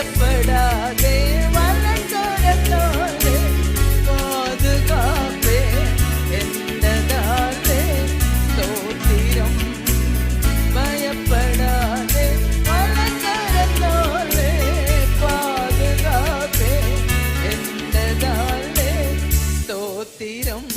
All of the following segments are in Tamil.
பயப்படாதே வலங்கரத்தாலே பாதுகாப்பே என்னதாலே ஸ்தோத்திரம் பயப்படாதே வலங்கரத்தாலே பாதுகாப்பே என்னதாலே ஸ்தோத்திரம்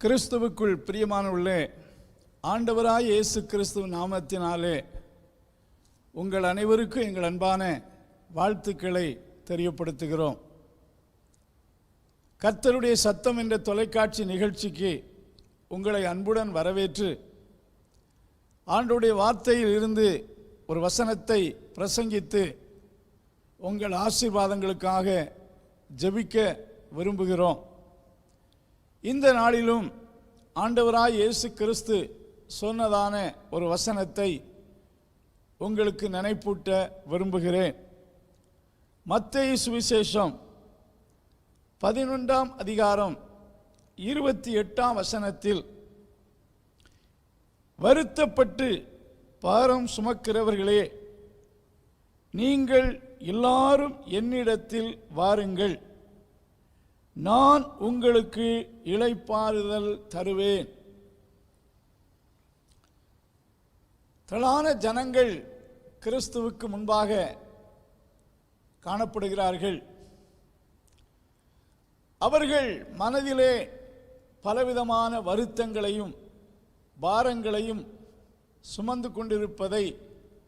கிறிஸ்துவுக்குள் பிரியமானவர்களே, ஆண்டவராய் இயேசு கிறிஸ்துவ நாமத்தினாலே உங்கள் அனைவருக்கும் எங்கள் அன்பான வாழ்த்துக்களை தெரியப்படுத்துகிறோம். கர்த்தருடைய சத்தம் என்ற தொலைக்காட்சி நிகழ்ச்சிக்கு உங்களை அன்புடன் வரவேற்று ஆண்டவருடைய வார்த்தையில் இருந்து ஒரு வசனத்தை பிரசங்கித்து உங்கள் ஆசீர்வாதங்களுக்காக ஜெபிக்க விரும்புகிறோம். இந்த நாளிலும் ஆண்டவராய் இயேசு கிறிஸ்து சொன்னதான ஒரு வசனத்தை உங்களுக்கு நினைப்பூட்ட விரும்புகிறேன். மத்தேயு சுவிசேஷம் 11ஆம் அதிகாரம் 28ஆம் வசனத்தில், வருத்தப்பட்டு பாரம் சுமக்கிறவர்களே, நீங்கள் எல்லாரும் என்னிடத்தில் வாருங்கள், நான் உங்களுக்கு இளைப்பாறுதல் தருவேன். திரளான ஜனங்கள் கிறிஸ்துவுக்கு முன்பாக காணப்படுகிறார்கள். அவர்கள் மனதிலே பலவிதமான வருத்தங்களையும் பாரங்களையும் சுமந்து கொண்டிருப்பதை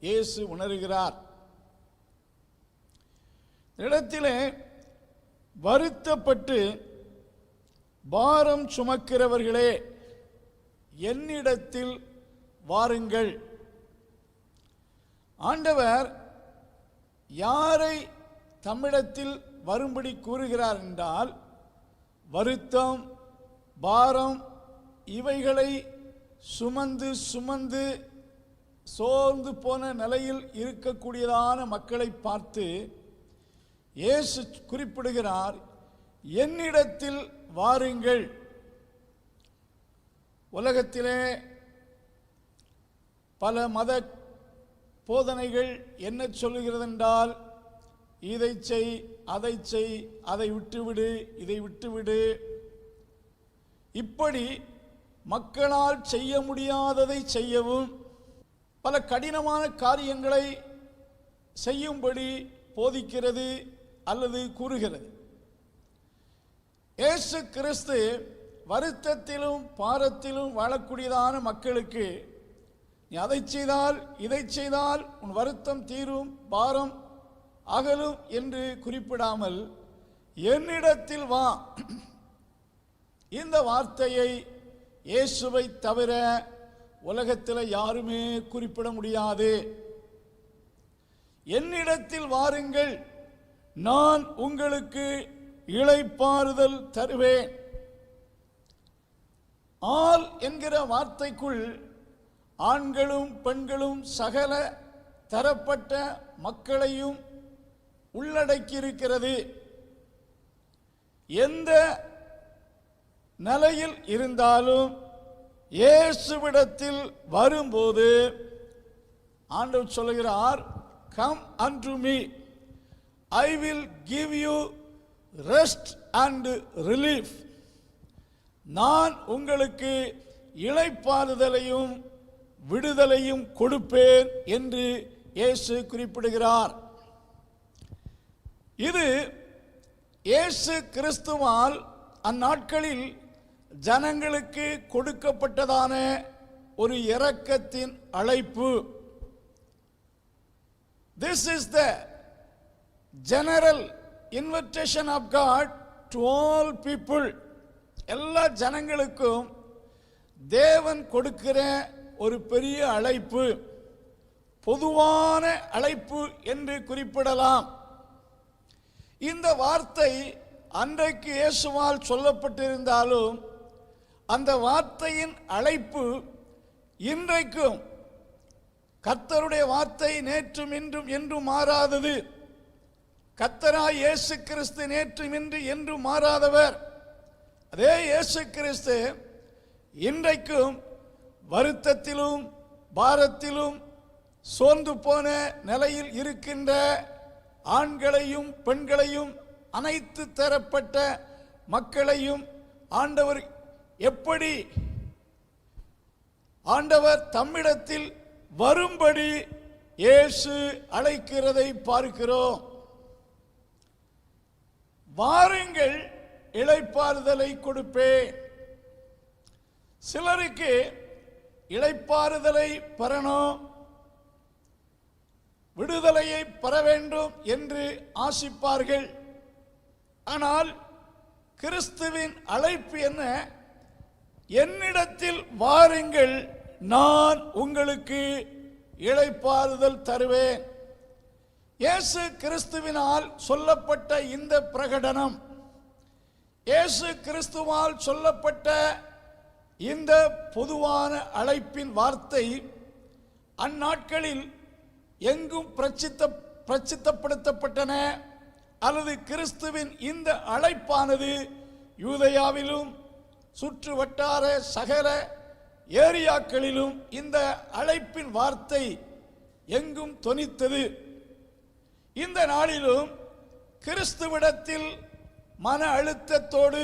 இயேசு உணர்கிறார். இடத்திலே வருத்தப்பட்டு பாரம் சுமக்கிறவர்களே, என்னிடத்தில் வாருங்கள். ஆண்டவர் யாரை தம்மிடத்தில் வரும்படி கூறுகிறார் என்றால், வருத்தம் பாரம் இவைகளை சுமந்து சுமந்து சோர்ந்து போன நிலையில் இருக்கக்கூடியதான மக்களை பார்த்து இயேசு குறிப்பிடுகிறார், என்னிடத்தில் வாருங்கள். உலகத்திலே பல மத போதனைகள் என்ன சொல்லுகிறது என்றால், இதை செய், அதை செய், அதை விட்டுவிடு, இதை விட்டுவிடு, இப்படி மக்களால் செய்ய முடியாததை செய்யவும் பல கடினமான காரியங்களை செய்யும்படி போதிக்கிறது அல்லது கூறுகிறது. இயேசு கிறிஸ்து வருத்தத்திலும் பாரத்திலும் வாழக்கூடியதான மக்களுக்கு, நீ அதை செய்தால் இதை செய்தால் உன் வருத்தம் தீரும், பாரம் அகலும் என்று குறிப்பிடாமல், என்னிடத்தில் வா, இந்த வார்த்தையை இயேசுவை தவிர உலகத்தில் யாருமே குறிப்பிட முடியாது. என்னிடத்தில் வாருங்கள், நான் உங்களுக்கு இளைப்பாறுதல் தருவேன். ஆள் என்கிற வார்த்தைக்குள் ஆண்களும் பெண்களும் சகல தரப்பட்ட மக்களையும் உள்ளடக்கியிருக்கிறது. எந்த நிலையில் இருந்தாலும் இயேசுவிடத்தில் வரும்போது ஆண்டவர் சொல்கிறார், come unto me, I will give you rest and relief. நான் உங்களுக்கு இளைப்பாறுதலையும் விடுதலையும் கொடுப்பேன் என்று இயேசு குறிப்பிடுகிறார். இது இயேசு கிறிஸ்துவால் அந்நாட்களில் ஜனங்களுக்கு கொடுக்கப்பட்டதான ஒரு இரக்கத்தின் அழைப்பு. This is the general invitation of God to all people. எல்லா ஜனங்களுக்கும் தேவன் கொடுக்கிற ஒரு பெரிய அழைப்பு, பொதுவான அழைப்பு என்று குறிப்பிடலாம். இந்த வார்த்தை அன்றைக்கு இயேசுவால் சொல்லப்பட்டிருந்தாலும் அந்த வார்த்தையின் அழைப்பு இன்றைக்கும் கர்த்தருடைய வார்த்தை நேற்றும் இன்றும் என்றும் மாறாதது. கர்த்தராய் இயேசு கிறிஸ்து நேற்றும் இன்று என்றும் மாறாதவர். அதே இயேசு கிறிஸ்து இன்றைக்கும் வருத்தத்திலும் பாரத்திலும் சோர்ந்து போன நிலையில் இருக்கின்ற ஆண்களையும் பெண்களையும் அனைத்து தரப்பட்ட மக்களையும் ஆண்டவர் தம்மிடத்தில் வரும்படி இயேசு அழைக்கிறதை பார்க்கிறோம். வாருங்கள், இளைப்பாறுதலை கொடுப்பேன். சிலருக்கு இளைப்பாறுதலை பெறணும், விடுதலையை பெற வேண்டும் என்று ஆசிப்பார்கள். ஆனால் கிறிஸ்துவின் அழைப்பு என்ன? என்னிடத்தில் வாருங்கள், நான் உங்களுக்கு இளைப்பாறுதல் தருவேன். இயேசு கிறிஸ்துவினால் சொல்லப்பட்ட இந்த பிரகடனம், இயேசு கிறிஸ்துவால் சொல்லப்பட்ட இந்த பொதுவான அழைப்பின் வார்த்தை அந்நாட்களில் எங்கும் பிரசித்தப்படுத்தப்பட்டன. அல்லது கிறிஸ்துவின் இந்த அழைப்பானது யூதேயாவிலும் சுற்று வட்டார சகல ஏரியாக்களிலும் இந்த அழைப்பின் வார்த்தை எங்கும் தொனித்தது. இந்த நாளிலும் கிறிஸ்துவிடத்தில் மன அழுத்தத்தோடு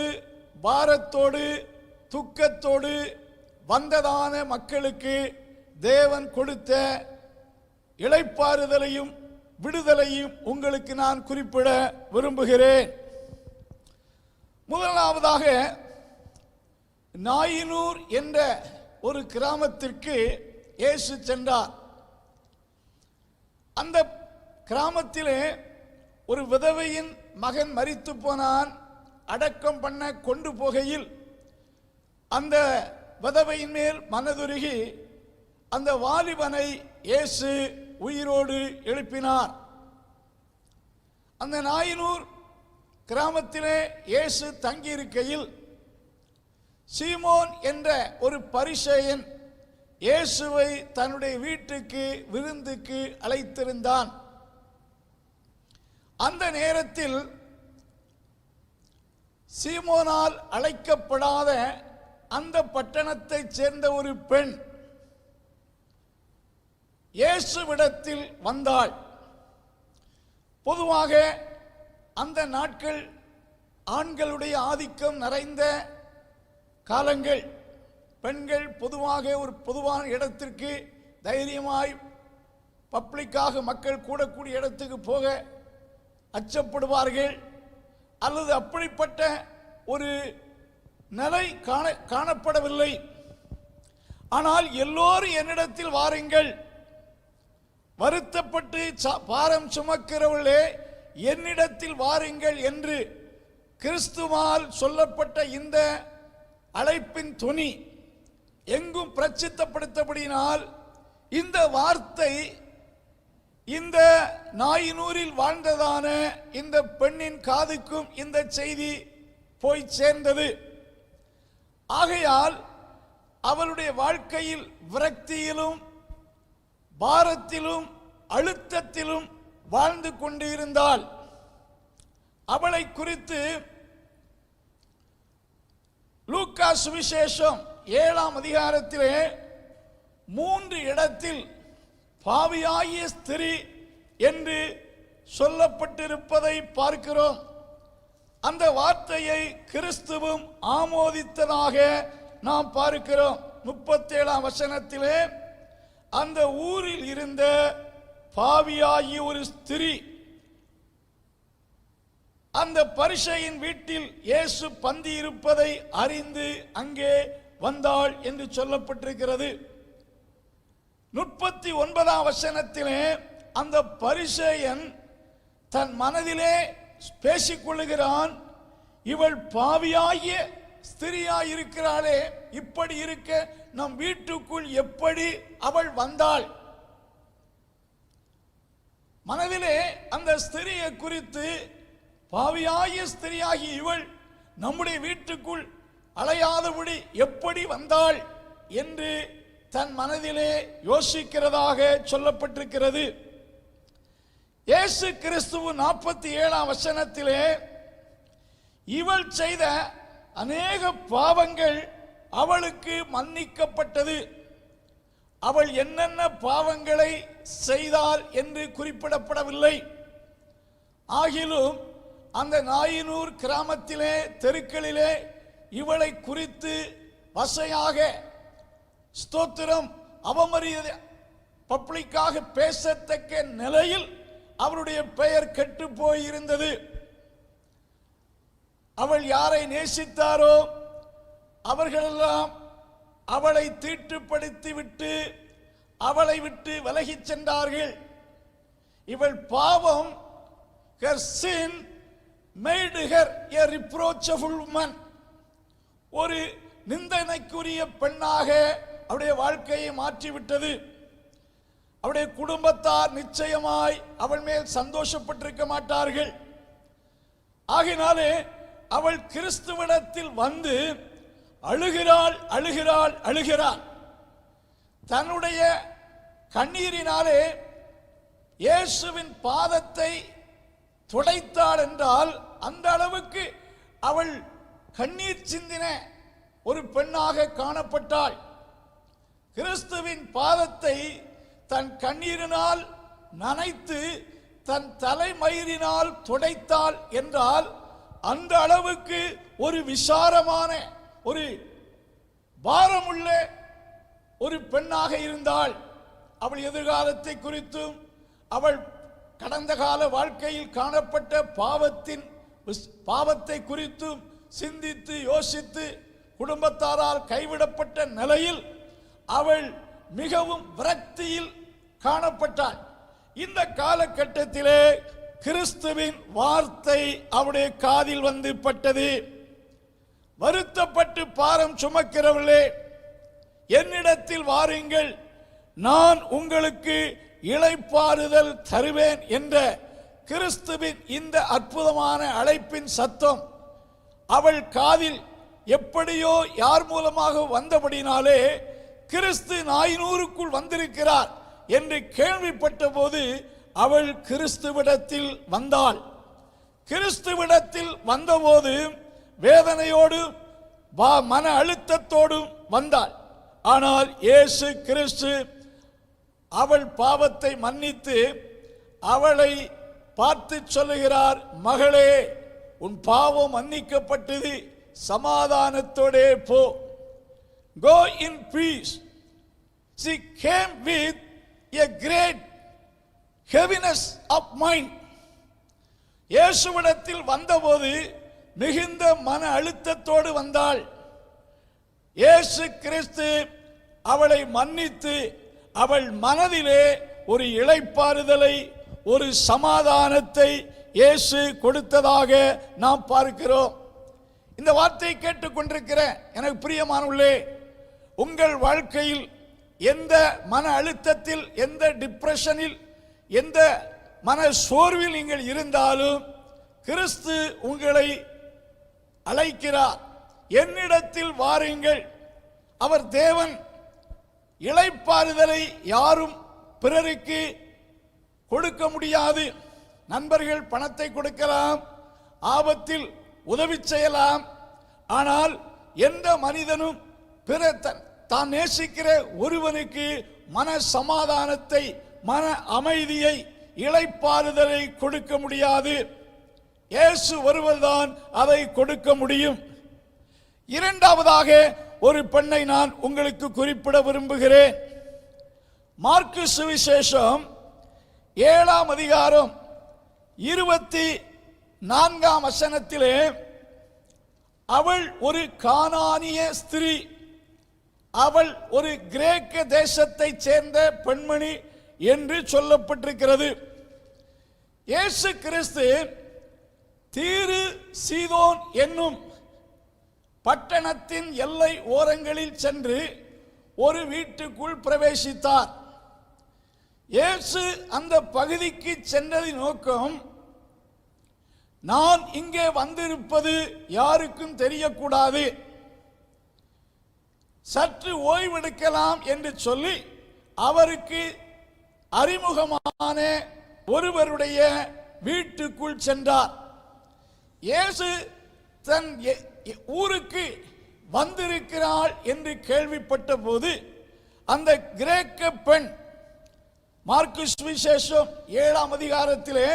பாரத்தோடு துக்கத்தோடு வந்ததான மக்களுக்கு தேவன் கொடுத்த இளைப்பாறுதலையும் விடுதலையும் உங்களுக்கு நான் குறிப்பிட விரும்புகிறேன். முதலாவதாக நாயினூர் என்ற ஒரு கிராமத்திற்கு இயேசு சென்றார். அந்த கிராமத்திலே ஒரு விதவையின் மகன் மரித்து போனான். அடக்கம் பண்ண கொண்டு போகையில் அந்த விதவையின் மேல் மனதுருகி அந்த வாலிபனை இயேசு உயிரோடு எழுப்பினார். அந்த நாயினூர் கிராமத்திலே இயேசு தங்கியிருக்கையில் சீமோன் என்ற ஒரு பரிசேயன் இயேசுவை தன்னுடைய வீட்டுக்கு விருந்துக்கு அழைத்திருந்தான். அந்த நேரத்தில் சீமோனால் அழைக்கப்படாத அந்த பட்டணத்தைச் சேர்ந்த ஒரு பெண் இயேசுவிடத்தில் வந்தாள். பொதுவாக அந்த நாட்கள் ஆண்களுடைய ஆதிக்கம் நிறைந்த காலங்கள். பெண்கள் பொதுவாக ஒரு பொதுவான இடத்திற்கு தைரியமாய் பப்ளிக்காக மக்கள் கூடக்கூடிய இடத்துக்கு போக அச்சப்படுவார்கள். அல்லது அப்படிப்பட்ட ஒரு நிலை காணப்படவில்லை. ஆனால் எல்லோரும் என்னிடத்தில் வாருங்கள், வருத்தப்பட்டு பாரம் சுமக்கிறவர்களே என்னிடத்தில் வாருங்கள் என்று கிறிஸ்துவால் சொல்லப்பட்ட இந்த அழைப்பின் துணி எங்கும் பிரசித்தப்படுத்தபடியினால் இந்த வார்த்தை இந்த நாயினூரில் வாழ்ந்ததான இந்த பெண்ணின் காதுக்கும் இந்த செய்தி போய் சேர்ந்தது. ஆகையால் அவளுடைய வாழ்க்கையில் விரக்தியிலும் பாரத்திலும் அழுத்தத்திலும் வாழ்ந்து கொண்டு இருந்தால் அவளை குறித்து லூக்கா சுவிசேஷம் 7ஆம் அதிகாரத்திலே 3 இடத்தில் பாவியாகிய ஸ்திரீ என்று சொல்லப்பட்டிருப்பதை பார்க்கிறோம். அந்த வார்த்தையை கிறிஸ்துவும் ஆமோதித்ததாக நாம் பார்க்கிறோம். 37ஆம் வசனத்திலே அந்த ஊரில் இருந்த பாவியாகிய ஒரு ஸ்திரீ அந்த பரிசேயன் வீட்டில் இயேசு பந்தி இருப்பதை அறிந்து அங்கே வந்தாள் என்று சொல்லப்பட்டிருக்கிறது. 39ஆம் வசனத்திலே அந்த பரிசேயன் தன் மனதிலே பேசிக்கொள்ளுகிறான், இவள் பாவியாகிய ஸ்திரியாய் இருக்கிறாளே, இப்படி இருக்க நம் வீட்டுக்குள் எப்படி அவள் வந்தாள்? மனதிலே அந்த ஸ்திரியை குறித்து, பாவியாகிய ஸ்திரியாகி இவள் நம்முடைய வீட்டுக்குள் அலையாதபடி எப்படி வந்தாள் என்று தன் மனதிலே யோசிக்கிறதாக சொல்லப்பட்டிருக்கிறது. இயேசு கிறிஸ்துவு 47ஆம் வசனத்திலே இவள் செய்த அநேக பாவங்கள் அவளுக்கு மன்னிக்கப்பட்டது. அவள் என்னென்ன பாவங்களை செய்தாள் என்று குறிப்பிடப்படவில்லை. ஆகிலும் அந்த நாயினூர் கிராமத்திலே தெருக்களிலே இவளை குறித்து வசையாக ஸ்தோத்திரம் அவமரியாதை பப்ளிக்காக பேசத்தக்க நிலையில் அவருடைய பெயர் கெட்டு போயிருந்தது. அவள் யாரை நேசித்தாரோ அவர்களெல்லாம் அவளை தீட்டுப்படுத்தி விட்டு அவளை விட்டு விலகிச் சென்றார்கள். இவள் பாவம், her sin made her a reproachable woman, ஒரு நிந்தனைக்குரிய பெண்ணாக அவருடைய வாழ்க்கையை மாற்றிவிட்டது. அவருடைய குடும்பத்தார் நிச்சயமாய் அவள் மேல் சந்தோஷப்பட்டிருக்க மாட்டார்கள். ஆகினாலே அவள் கிறிஸ்துவிடத்தில் வந்து அழுகிறாள் அழுகிறாள் அழுகிறாள். தன்னுடைய கண்ணீரினாலே இயேசுவின் பாதத்தை துடைத்தாள் என்றால் அந்த அளவுக்கு அவள் கண்ணீர் சிந்தின ஒரு பெண்ணாக காணப்பட்டாள். கிறிஸ்துவின் பாதத்தை தன் கண்ணீரினால் நனைத்து தன் தலைமயிரினால் துடைத்தாள் என்றால் அந்த அளவுக்கு ஒரு விசாரமான, ஒரு பாரமுள்ள ஒரு பெண்ணாக இருந்தாள். அவள் எதிர்காலத்தை குறித்தும் அவள் கடந்த கால வாழ்க்கையில் காணப்பட்ட பாவத்தை குறித்தும் சிந்தித்து யோசித்து குடும்பத்தாரால் கைவிடப்பட்ட நிலையில் அவள் மிகவும் விரக்தியில் காணப்பட்டாள். இந்த காலகட்டத்திலே கிறிஸ்துவின் வார்த்தை அவருடைய காதில் வந்து பட்டது. வருத்தப்பட்டு பாரம் சுமக்கிறவர்களே, என்னிடத்தில் வாருங்கள், நான் உங்களுக்கு இளைப்பாறுதல் தருவேன் என்ற கிறிஸ்துவின் இந்த அற்புதமான அழைப்பின் சத்தம் அவள் காதில் எப்படியோ யார் மூலமாக வந்தபடினாலே கிறிஸ்து நாயினூருக்குள் வந்திருக்கிறார் என்று கேள்விப்பட்ட போது அவள் கிறிஸ்துவிடத்தில் வந்தாள். கிறிஸ்துவிடத்தில் வந்தபோது வேதனையோடு மன அழுத்தத்தோடும் வந்தாள். ஆனால் இயேசு கிறிஸ்து அவள் பாவத்தை மன்னித்து அவளை பார்த்து சொல்லுகிறார், மகளே, உன் பாவம் மன்னிக்கப்பட்டது, சமாதானத்தோடே போ. Go in peace. She came with a great heaviness of mind. இயேசுவிடத்தில் வந்தபோது மிகுந்த மன அழுத்தத்தோடு வந்தாள். இயேசு கிறிஸ்து அவளை மன்னித்து அவள் மனதிலே ஒரு இளைப்பாறுதலை, ஒரு சமாதானத்தை இயேசு கொடுத்ததாக நாம் பார்க்கிறோம். இந்த வார்த்தையை கேட்டுக்கொண்டிருக்கிற எனக்கு பிரியமானவர்களே, உங்கள் வாழ்க்கையில் எந்த மன அழுத்தத்தில், எந்த டிப்ரெஷனில், எந்த மன சோர்வில் நீங்கள் இருந்தாலும் கிறிஸ்து உங்களை அழைக்கிறார். என்னிடத்தில் வாருங்கள். அவர் தேவன். இளைப்பாறுதலை யாரும் பிறருக்கு கொடுக்க முடியாது. நண்பர்கள் பணத்தை கொடுக்கலாம், ஆபத்தில் உதவி செய்யலாம். ஆனால் எந்த மனிதனும் பிற தான் நேசிக்கிற ஒருவனுக்கு மன சமாதானத்தை, மன அமைதியை, இளைப்பாறுதலை கொடுக்க முடியாது. இயேசு ஒருவர்தான் அதை கொடுக்க முடியும். இரண்டாவதாக ஒரு பெண்ணை நான் உங்களுக்கு குறிப்பிட விரும்புகிறேன். மார்க்கு சுவிசேஷம் 7ஆம் அதிகாரம் 24ஆம் வசனத்திலே அவள் ஒரு கானானிய ஸ்திரீ, அவள் ஒரு கிரேக்க தேசத்தை சேர்ந்த பெண்மணி என்று சொல்லப்பட்டிருக்கிறது. இயேசு கிறிஸ்து தீரு சீதோன் என்னும் பட்டணத்தின் எல்லை ஓரங்களில் சென்று ஒரு வீட்டுக்குள் பிரவேசித்தார். இயேசு அந்த பகுதிக்கு சென்றதின் நோக்கம், நான் இங்கே வந்திருப்பது யாருக்கும் தெரியக்கூடாது, சற்று ஓய்வெடுக்கலாம் என்று சொல்லி அவருக்கு அறிமுகமான ஒருவருடைய வீட்டுக்குள் சென்றார். இயேசு தன் ஊருக்கு வந்திருக்கிறாள் என்று கேள்விப்பட்ட போது அந்த கிரேக்க பெண், மார்க்கு சுவிசேஷம் 7ஆம் அதிகாரத்திலே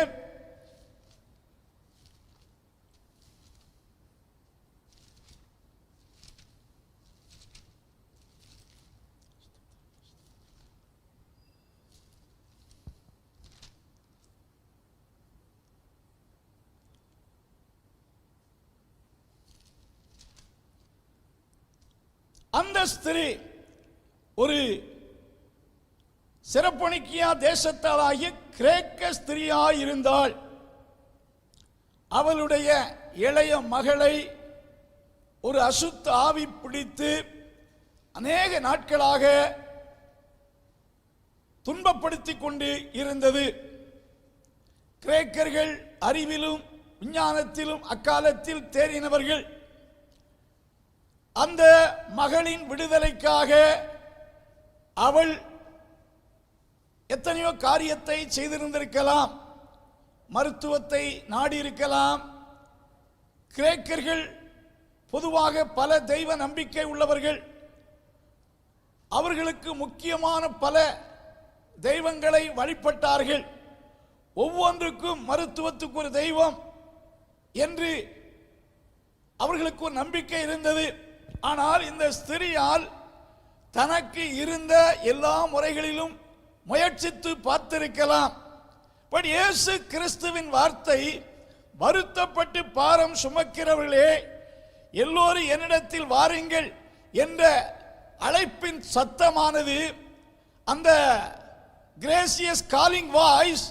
அந்த ஸ்திரீ ஒரு சிறப்பணிக்கியா தேசத்தாளாகிய கிரேக்க ஸ்திரீயாயிருந்தாள். அவளுடைய இளைய மகளை ஒரு அசுத்த ஆவி பிடித்து அநேக நாட்களாக துன்பப்படுத்திக் கொண்டு இருந்தது. கிரேக்கர்கள் அறிவிலும் விஞ்ஞானத்திலும் அக்காலத்தில் தேறினவர்கள். அந்த மகளின் விடுதலைக்காக அவள் எத்தனையோ காரியத்தை செய்திருந்திருக்கலாம், மருத்துவத்தை நாடியிருக்கலாம். கிரேக்கர்கள் பொதுவாக பல தெய்வ நம்பிக்கை உள்ளவர்கள். அவர்களுக்கு முக்கியமான பல தெய்வங்களை வழிபட்டார்கள். ஒவ்வொன்றுக்கும் மருத்துவத்துக்கு ஒரு தெய்வம் என்று அவர்களுக்கு ஒரு நம்பிக்கை இருந்தது. ஆனால் இந்த ஸ்திரியால் தனக்கு இருந்த எல்லா முறைகளிலும் முயற்சித்து பார்த்திருக்கலாம். பட் இயேசு கிறிஸ்துவின் வார்த்தை, வருத்தப்பட்டு பாரம் சுமக்கிறவர்களே எல்லோரும் என்னிடத்தில் வாருங்கள் என்ற அழைப்பின் சத்தமானது, அந்த கிரேசியஸ் காலிங் வாய்ஸ்,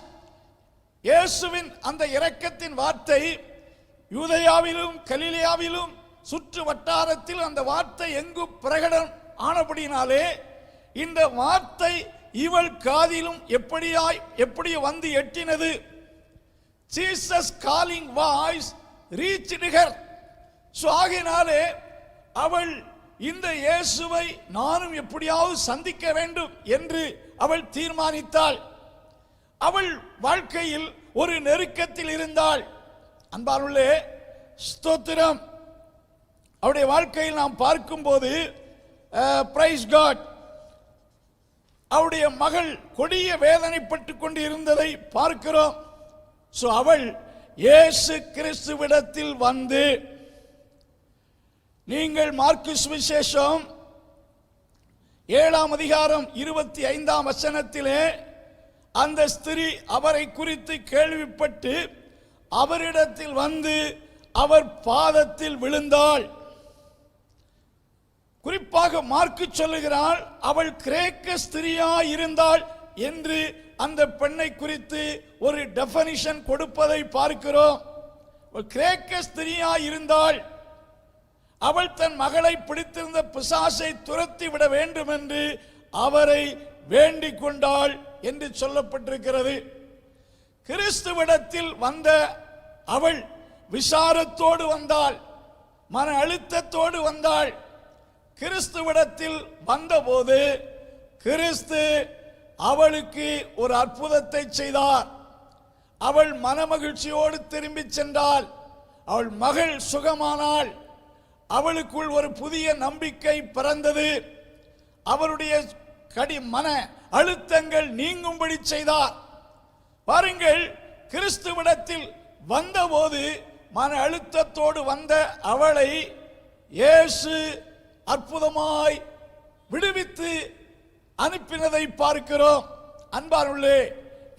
இயேசுவின் அந்த இரக்கத்தின் வார்த்தை யூதேயாவிலும் கலிலேயாவிலும் சுற்று வட்டாரத்தில் அந்த வார்த்தை எங்கும் பிரகடனம் ஆனபடினாலே இந்த வார்த்தை இவள் காதிலும் எப்படி வந்து எட்டினது. Jesus calling voice reached her. So ஆகையினாலே அவள் இந்த இயேசுவை நானும் எப்படியாவது சந்திக்க வேண்டும் என்று அவள் தீர்மானித்தாள். அவள் வாழ்க்கையில் ஒரு நெருக்கத்தில் இருந்தாள். அன்பானுள்ளே, ஸ்தோத்திரம். அவருடைய வாழ்க்கையில் நாம் பார்க்கும்போது பிரைஸ் காட், அவருடைய மகள் கொடிய வேதனைப்பட்டு கொண்டு இருந்ததை பார்க்கிறோம். சோ அவள் இயேசு கிறிஸ்துவிடத்தில் வந்து, நீங்கள் மார்க்கு சுவிசேஷம் 7ஆம் அதிகாரம் 25ஆம் வசனத்திலே அந்த ஸ்திரீ அவரை குறித்து கேள்விப்பட்டு அவரிடத்தில் வந்து அவர் பாதத்தில் விழுந்தாள். குறிப்பாக மார்க்கு சொல்லுகிறாள், அவள் கிரேக்க ஸ்திரியா இருந்தாள் என்று அந்த பெண்ணை குறித்து ஒரு டெஃபனிஷன் கொடுப்பதை பார்க்கிறோம். கிரேக்க ஸ்திரியா இருந்தாள். அவள் தன் மகளை பிடித்திருந்த பிசாசை துரத்தி விட வேண்டும் என்று அவரை வேண்டிக் கொண்டாள் என்று சொல்லப்பட்டிருக்கிறது. கிறிஸ்துவிடத்தில் வந்த அவள் விசாரத்தோடு வந்தாள், மன அழுத்தத்தோடு வந்தாள். கிறிஸ்துவிடத்தில் வந்தபோது கிறிஸ்து அவளுக்கு ஒரு அற்புதத்தை செய்தார். அவள் மனமகிழ்ச்சியோடு திரும்பி சென்றாள். அவள் மகள் சுகமானாள். அவளுக்குள் ஒரு புதிய நம்பிக்கை பிறந்தது. அவருடைய மன அழுத்தங்கள் நீங்கும்படி செய்தார். பாருங்கள், கிறிஸ்துவிடத்தில் வந்தபோது மன அழுத்தத்தோடு வந்த அவளை இயேசு அற்புதமாய் விடுவித்து அனுப்பினதை பார்க்கிறோம். அன்பானுள்ளே,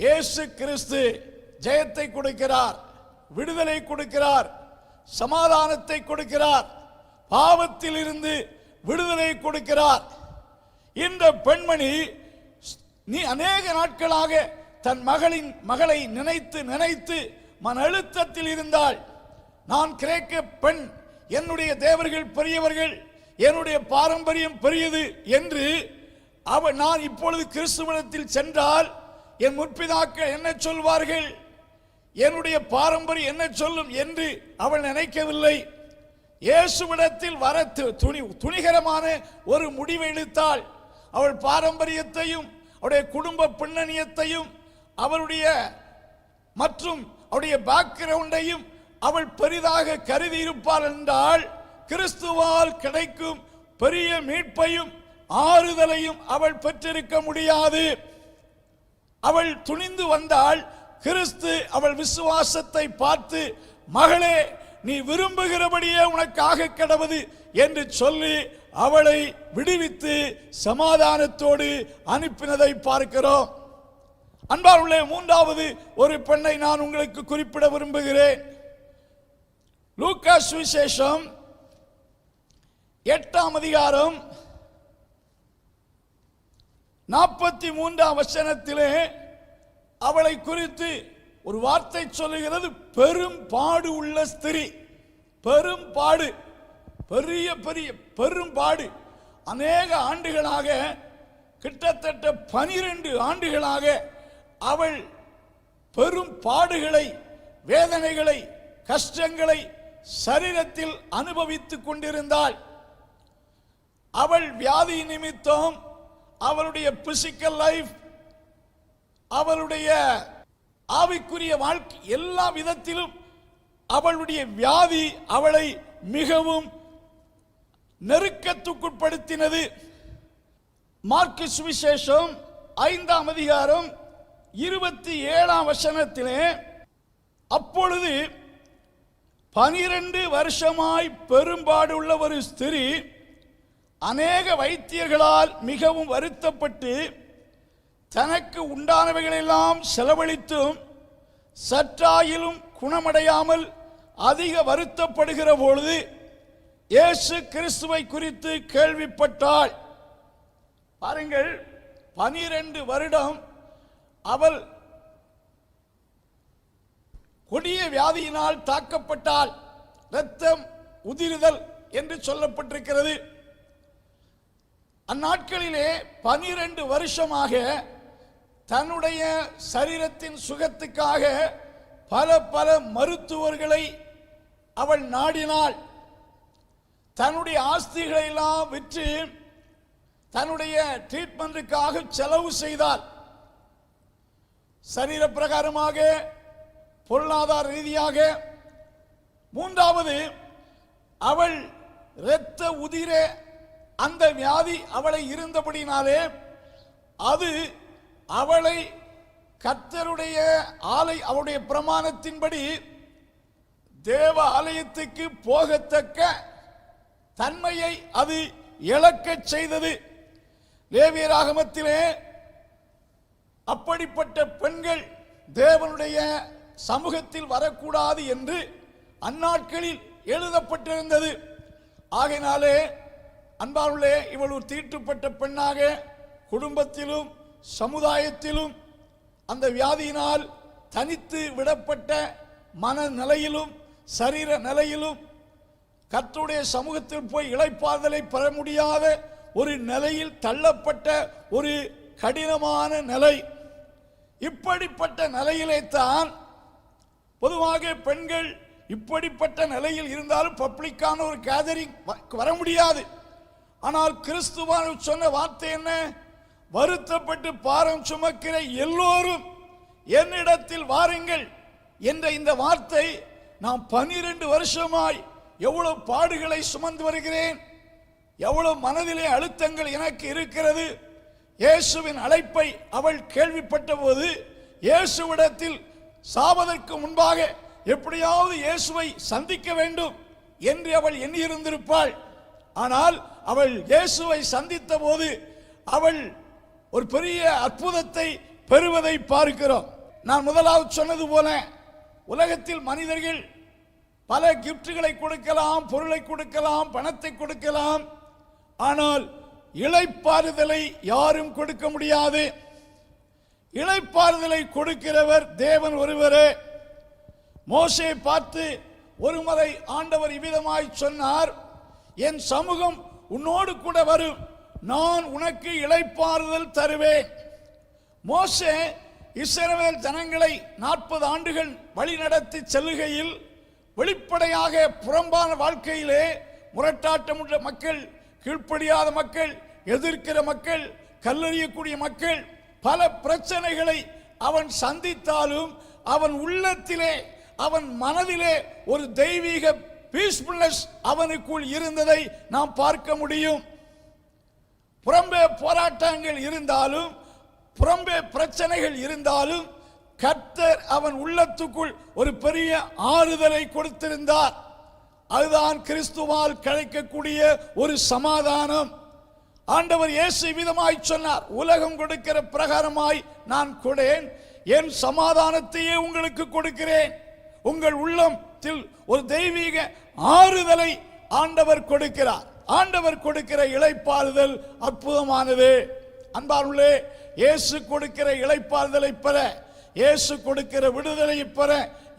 இயேசு கிறிஸ்து ஜெயத்தை கொடுக்கிறார், விடுதலை கொடுக்கிறார், சமாதானத்தை கொடுக்கிறார், பாவத்தில் இருந்து விடுதலை கொடுக்கிறார். இந்த பெண்மணி அநேக நாட்களாக தன் மகளை நினைத்து மன அழுத்தத்தில் இருந்தாள். நான் கிரேக்க பெண், என்னுடைய தேவர்கள் பெரியவர்கள், என்னுடைய பாரம்பரியம் பெரியது என்று நான் இப்பொழுது கிறிஸ்துவத்தில் சென்றால் என் முற்பிதாக்கள் என்ன சொல்வார்கள், என்னுடைய பாரம்பரியம் என்ன சொல்லும் என்று அவள் நினைக்கவில்லை. இயேசுவிடத்தில் வர துணிகரமான ஒரு முடிவை எடுத்தாள். அவள் பாரம்பரியத்தையும் அவருடைய குடும்ப பின்னணியத்தையும் அவருடைய மற்றும் அவருடைய பேக்ரவுண்டையும் அவள் பெரிதாக கருதி இருப்பாள் என்றால் கிறிஸ்துவால் கிடைக்கும் பெரிய மீட்பையும் ஆறுதலையும் அவள் பெற்றிருக்க முடியாது. அவள் துணிந்து வந்தாள். கிறிஸ்து அவள் விசுவாசத்தை பார்த்து, மகளே, நீ விரும்புகிறபடியே உனக்காக கடவுது என்று சொல்லி அவளை விடுவித்து சமாதானத்தோடு அனுப்பினதை பார்க்கிறோம். அன்பார்ந்த மூன்றாவது ஒரு பெண்ணை நான் உங்களுக்கு குறிப்பிட விரும்புகிறேன். லூக்கா சுவிசேஷம் 8ஆம் அதிகாரம் 43ஆம் வசனத்திலே அவளை குறித்து ஒரு வார்த்தை சொல்லுகிறது. பெரும் பாடு உள்ள ஸ்திரீ. பெரும் பாடு, பெரிய பெரிய பெரும் பாடு. அநேக ஆண்டுகளாக, கிட்டத்தட்ட 12 ஆண்டுகளாக அவள் பெரும் பாடுகளை, வேதனைகளை, கஷ்டங்களை சரீரத்தில் அனுபவித்துக் கொண்டிருந்தாள். அவள் வியாதி நிமித்தம் அவளுடைய பிசிக்கல் லைஃப், அவளுடைய ஆவிக்குரிய வாழ்க்கை, எல்லா விதத்திலும் அவளுடைய வியாதி அவளை மிகவும் நெருக்கத்துக்குட்படுத்தினது. மார்க்கு சுவிசேஷம் 5ஆம் அதிகாரம் 27ஆம் வசனத்திலே, அப்பொழுது 12 வருஷமாய் பெரும்பாடு உள்ள ஒரு ஸ்திரீ அநேக வைத்தியர்களால் மிகவும் வருத்தப்பட்டு தனக்கு உண்டானவைகளெல்லாம் செலவழித்தும் சற்றாயிலும் குணமடையாமல் அதிக வருத்தப்படுகிற பொழுது இயேசு கிறிஸ்துவை குறித்து கேள்விப்பட்டாள். பாருங்கள், 12 வருடம் அவள் கொடிய வியாதியினால் தாக்கப்பட்டாள். இரத்தம் உதிர்தல் என்று சொல்லப்பட்டிருக்கிறது. அந்நாட்களிலே 12 வருஷமாக தன்னுடைய சரீரத்தின் சுகத்துக்காக பல பல மருத்துவர்களை அவள் நாடினாள். தன்னுடைய ஆஸ்திகளை எல்லாம் விற்று தன்னுடைய ட்ரீட்மெண்ட்டுக்காக செலவு செய்தாள். சரீர பிரகாரமாக, பொருளாதார ரீதியாக. மூன்றாவது, அவள் இரத்த உதிர அந்த வியாதி அவளை இருந்தபடினாலே அது அவளை கர்த்தருடைய அவருடைய பிரமாணத்தின்படி தேவ ஆலயத்துக்கு போகத்தக்க தன்மையை அது இழக்கச் செய்தது. லேவியராகமத்திலே அப்படிப்பட்ட பெண்கள் தேவனுடைய சமூகத்தில் வரக்கூடாது என்று அந்நாட்களில் எழுதப்பட்டிருந்தது. ஆகையினாலே அன்பார்களே, இவள் ஒரு தீட்டுப்பட்ட பெண்ணாக குடும்பத்திலும் சமுதாயத்திலும் அந்த வியாதியினால் தனித்து விடப்பட்ட மனநிலையிலும் சரீர நிலையிலும் கர்த்தருடைய சமூகத்தில் போய் இளைப்பாறுதலை பெற முடியாத ஒரு நிலையில் தள்ளப்பட்ட ஒரு கடினமான நிலை. இப்படிப்பட்ட நிலையிலே தான் பொதுவாக பெண்கள் இப்படிப்பட்ட நிலையில் இருந்தாலும் பப்ளிக்கான ஒரு கேதரிங் வர முடியாது. ஆனால் கிறிஸ்துவான் சொன்ன வார்த்தை என்ன? வருத்தப்பட்டு பாரம் சுமக்கிற எல்லோரும் என்னிடத்தில் வாருங்கள் என்ற இந்த வார்த்தை நான் 12 வருஷமாய் எவ்வளவு பாடுகளை சுமந்து வருகிறேன், எவ்வளவு மனதிலே அழுத்தங்கள் எனக்கு இருக்கிறது. இயேசுவின் அழைப்பை அவள் கேள்விப்பட்ட போது இயேசுவிடத்தில் சாவதற்கு முன்பாக எப்படியாவது இயேசுவை சந்திக்க வேண்டும் என்று அவள் எண்ணியிருந்திருப்பாள். ஆனால் அவள் இயேசுவை சந்தித்த போது அவள் ஒரு பெரிய அற்புதத்தை பெறுவதை பார்க்கிறோம். நான் முதலாவது சொன்னது போல உலகத்தில் மனிதர்கள் பல கிஃப்ட்களை கொடுக்கலாம், பொருளை கொடுக்கலாம், பணத்தை கொடுக்கலாம். ஆனால் இளைப்பாறுதலை யாரும் கொடுக்க முடியாது. இளைப்பாறுதலை கொடுக்கிறவர் தேவன் ஒருவரே. மோசே பார்த்து ஒருமுறை ஆண்டவர் இவ்விதமாய் சொன்னார், என் சமூகம் உன்னோடு கூட வரும், நான் உனக்கு இளைப்பாறுதல் தருவேன். மோசே இஸ்ரவேல் ஜனங்களை 40 ஆண்டுகள் வழிநடத்தி செல்லுகையில் வெளிப்படையாக புறம்பான வாழ்க்கையிலே முரட்டாட்டமுள்ள மக்கள், கீழ்ப்படியாத மக்கள், எதிர்க்கிற மக்கள், கல்லறியக்கூடிய மக்கள், பல பிரச்சனைகளை அவன் சந்தித்தாலும் அவன் உள்ளத்திலே, அவன் மனதிலே ஒரு தெய்வீக பீஸ்ஃபுல்னஸ் அவனுக்குள் இருந்ததை நாம் பார்க்க முடியும். புறம்பே போராட்டங்கள் இருந்தாலும், புறம்பே பிரச்சனைகள் இருந்தாலும், கர்த்தர் அவன் உள்ளத்துக்குள் ஒரு பெரிய ஆறுதலை கொடுத்திருந்தார். அதுதான் கிறிஸ்துவால் கிடைக்கக்கூடிய ஒரு சமாதானம். ஆண்டவர் இயேசு விதமாய் சொன்னார், உலகம் கொடுக்கிற பிரகாரமாய் நான் கொடேன், என் சமாதானத்தையே உங்களுக்கு கொடுக்கிறேன். உங்கள் உள்ளத்தில் ஒரு தெய்வீக ஆறுதலை ஆண்டவர் கொடுக்கிறார். ஆண்டவர் கொடுக்கிற இளைப்பாறுதல் அற்புதமானது. அன்பார்களே, இயேசு கொடுக்கிற இளைப்பாறுதலை பெற, இயேசு கொடுக்கிற விடுதலை பெற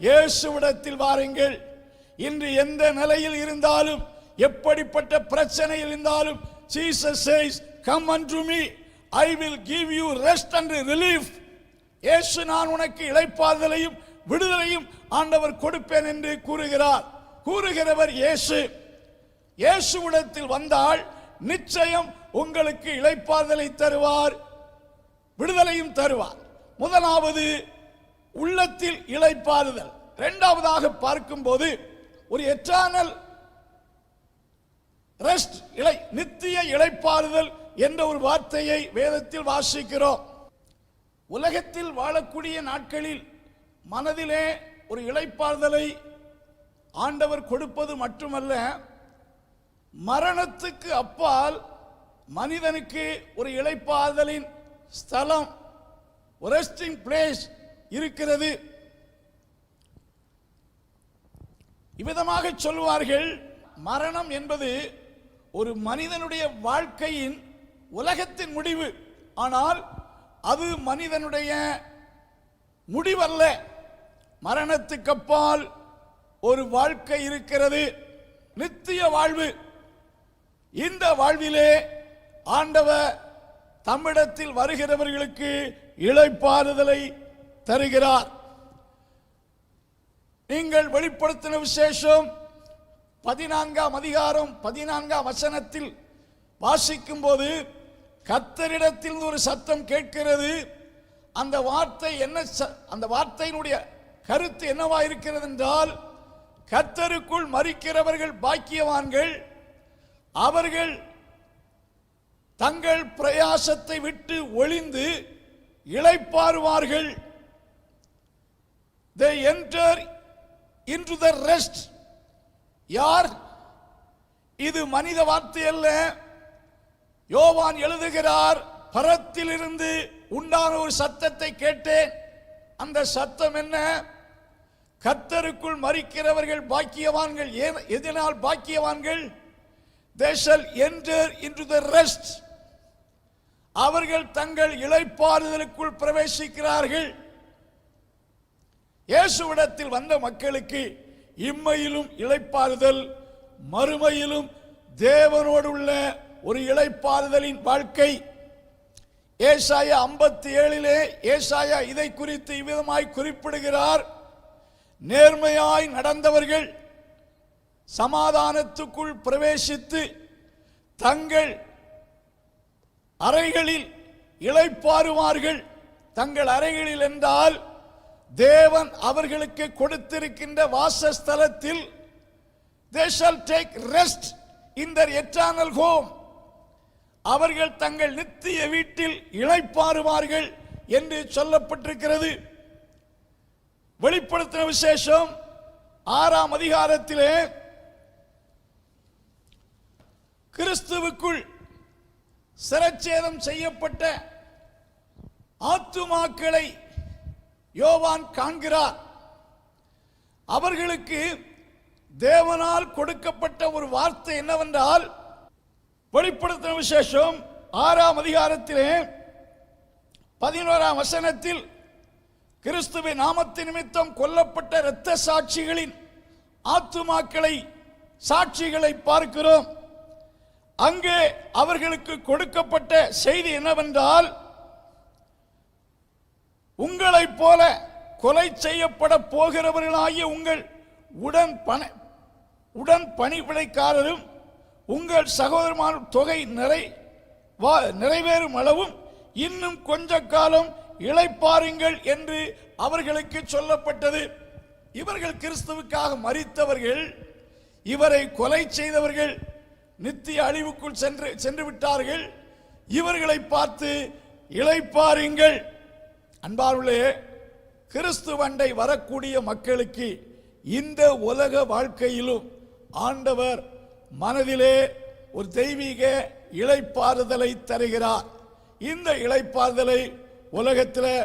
இயேசுவிடத்தில் வாருங்கள். இன்று எந்த நிலையில் இருந்தாலும், எப்படிப்பட்ட பிரச்சனையில் இருந்தாலும், Jesus says, come unto me, I will give you rest and relief. இயேசு நான் உனக்கு இளைப்பாறுதலையும் விடுதலையும் ஆண்டவர் கொடுப்பேன் என்று கூறுகிறார். கூறுகிறவர் இயேசு. இயேசுவிடத்தில் வந்தால் நிச்சயம் உங்களுக்கு இளைப்பாறுதலை தருவார், விடுதலையும் தருவார். முதலாவது உள்ளத்தில் இளைப்பாறுதல். இரண்டாவதாக பார்க்கும்போது ஒரு எட்டர்னல் ரெஸ்ட், நித்திய இளைப்பாறுதல் என்ற ஒரு வார்த்தையை வேதத்தில் வாசிக்கிறோம். உலகத்தில் வாழக்கூடிய நாட்களில் மனதிலே ஒரு இளைப்பாறுதலை ஆண்டவர் கொடுப்பது மட்டுமல்ல, மரணத்துக்கு அப்பால் மனிதனுக்கு ஒரு இளைப்பாறுதலின் ஸ்தலம், ரெஸ்டிங் பிளேஸ் இருக்கிறது. இவ்விதமாக சொல்வார்கள், மரணம் என்பது ஒரு மனிதனுடைய வாழ்க்கையின் உலகத்தின் முடிவு. ஆனால் அது மனிதனுடைய முடிவல்ல. மரணத்துக்கு அப்பால் ஒரு வாழ்க்கை இருக்கிறது, நித்திய வாழ்வு. இந்த வாழ்விலே ஆண்டவர் தம்மிடத்தில் வருகிறவர்களுக்கு இளைப்பாறுதலை தருகிறார். நீங்கள் வெளிப்படுத்தின விசேஷம் 14ஆம் அதிகாரம் 14ஆம் வசனத்தில் வாசிக்கும் போது கர்த்தரிடத்தில் ஒரு சத்தம் கேட்கிறது. அந்த வார்த்தை என்ன? அந்த வார்த்தையினுடைய கருத்து என்னவா இருக்கிறது என்றால், கர்த்தருக்குள் மரிக்கிறவர்கள் பாக்கியவான்கள், அவர்கள் தங்கள் பிரயாசத்தை விட்டு ஒளிந்து இளைப்பாறுவார்கள். They enter into the rest. யார்? இது மனித வார்த்தை அல்ல. யோவான் எழுதுகிறார், பரத்திலிருந்து உண்டான ஒரு சத்தத்தை கேட்டேன். அந்த சத்தம் என்ன? கர்த்தருக்குள் மரிக்கிறவர்கள் பாக்கியவான்கள். எதனால் பாக்கியவான்கள்? They shall enter into the rest. அவர்கள் தங்கள் இளைப்பாறுதலுக்குள் பிரவேசிக்கிறார்கள். இயேசுவிடத்தில் வந்த மக்களுக்கு இம்மையிலும் இளைப்பாறுதல், மறுமையிலும் தேவனோடு உள்ள ஒரு இளைப்பாறுதலின் வாழ்க்கை. ஏசாயா 57 ஏசாயா இதை குறித்து இவ்விதமாய் குறிப்பிடுகிறார், நேர்மையாய் நடந்தவர்கள் சமாதானத்துக்குள் பிரவேசித்து தங்கள் அறைகளில் இளைப்பாறுவார்கள். தங்கள் அறைகளில் என்றால் தேவன் அவர்களுக்கு கொடுத்திருக்கின்ற வாசஸ்தலத்தில் they shall take rest in their eternal home. அவர்கள் தங்கள் நித்திய வீட்டில் இளைப்பாறுவார்கள் என்று சொல்லப்பட்டிருக்கிறது. வெளிப்படுத்தின விசேஷம் 6ஆம் அதிகாரத்திலே கிறிஸ்துவுக்குள் சிரச்சேதம் செய்யப்பட்ட ஆத்துமாக்களை யோவான் காண்கிறார். அவர்களுக்கு தேவனால் கொடுக்கப்பட்ட ஒரு வார்த்தை என்னவென்றால், வெளிப்படுத்தின விசேஷம் 6ஆம் அதிகாரத்திலே 11ஆம் வசனத்தில், கிறிஸ்துவின் நாமத்தின் நிமித்தம் கொல்லப்பட்ட இரத்த சாட்சிகளின் ஆத்துமாக்களை சாட்சிகளை பார்க்கிறோம். அங்கே அவர்களுக்கு கொடுக்கப்பட்ட செய்தி என்னவென்றால், உங்களைப் போல கொலை செய்யப்பட போகிறவர்களாகிய உங்கள் உடன் பணிவிடைக்காரரும் உங்கள் சகோதரமான தொகை நிறைவேறும் அளவும் இன்னும் கொஞ்ச காலம் இளைப்பாருங்கள் என்று அவர்களுக்கு சொல்லப்பட்டது. இவர்கள் கிறிஸ்துவுக்காக மரித்தவர்கள், இவரை கொலை செய்தவர்கள் நித்திய அழிவுக்குள் சென்று விட்டார்கள். இவர்களை பார்த்து இளைப்பாருங்கள். அன்பார்களே, கிறிஸ்துவண்டை வரக்கூடிய மக்களுக்கு இந்த உலக வாழ்க்கையிலும் ஆண்டவர் மனதிலே ஒரு தெய்வீக இளைப்பாறுதலை தருகிறார். இந்த இளைப்பாறுதலை உலகத்தில்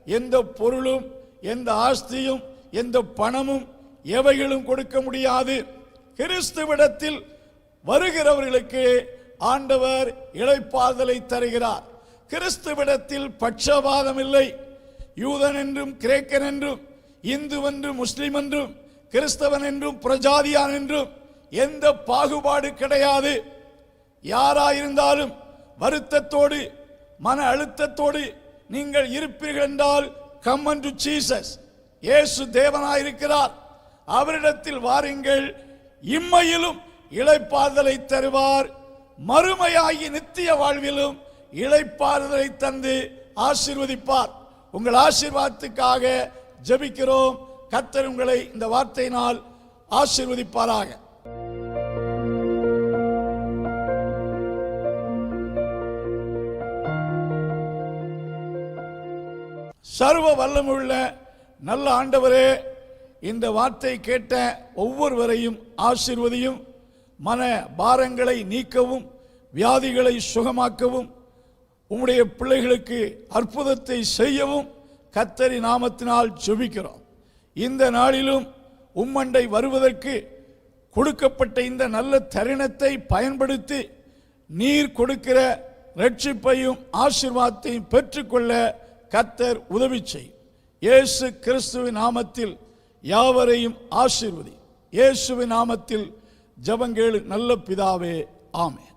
எந்த பொருளும், எந்த ஆஸ்தியும், எந்த பணமும், எவைகளும் கொடுக்க முடியாது. கிறிஸ்துவிடத்தில் வருகிறவர்களுக்கு ஆண்டவர் இளைப்பாறுதலை தருகிறார். கிறிஸ்துவிடத்தில் பட்சபாதம் இல்லை. யூதன் என்றும் கிரேக்கன் என்றும், இந்து என்றும் முஸ்லிம் என்றும், கிறிஸ்தவன் என்றும் பிரஜாதியான் என்றும் எந்த பாகுபாடு கிடையாது. யாராயிருந்தாலும் வருத்தத்தோடு மன அழுத்தத்தோடு நீங்கள் இருப்பீர்கள் என்றால் கம் அன்டு ஜீசஸ். இயேசு தேவனாயிருக்கிறார், அவரிடத்தில் வாருங்கள். இம்மையிலும் இளைப்பாறுதலை தருவார், மறுமையாகி நித்திய வாழ்விலும் இளைப்பாறுதலை தந்து ஆசீர்வதிப்பார். உங்கள் ஆசீர்வாதத்துக்காக ஜெபிக்கிறோம். கர்த்தர் உங்களை இந்த வார்த்தையினால் ஆசீர்வதிப்பாராக. சர்வ வல்லமுள்ள நல்ல ஆண்டவரே, இந்த வார்த்தை கேட்ட ஒவ்வொருவரையும் ஆசீர்வதியும். மன பாரங்களை நீக்கவும், வியாதிகளை சுகமாக்கவும், உம்முடைய பிள்ளைகளுக்கு அற்புதத்தை செய்யவும் கர்த்தரின் நாமத்தினால் ஜெபிக்கிறோம். இந்த நாளிலும் உம்மண்டை வருவதற்கு கொடுக்கப்பட்ட இந்த நல்ல தருணத்தை பயன்படுத்தி நீர் கொடுக்கிற ரட்சிப்பையும் ஆசீர்வாதத்தையும் பெற்றுக்கொள்ள கர்த்தர் உதவி செய்யும். இயேசு கிறிஸ்துவின் நாமத்தில் யாவரையும் ஆசீர்வதி. இயேசுவின் நாமத்தில் ஜெபங்கேளு நல்ல பிதாவே, ஆமென்.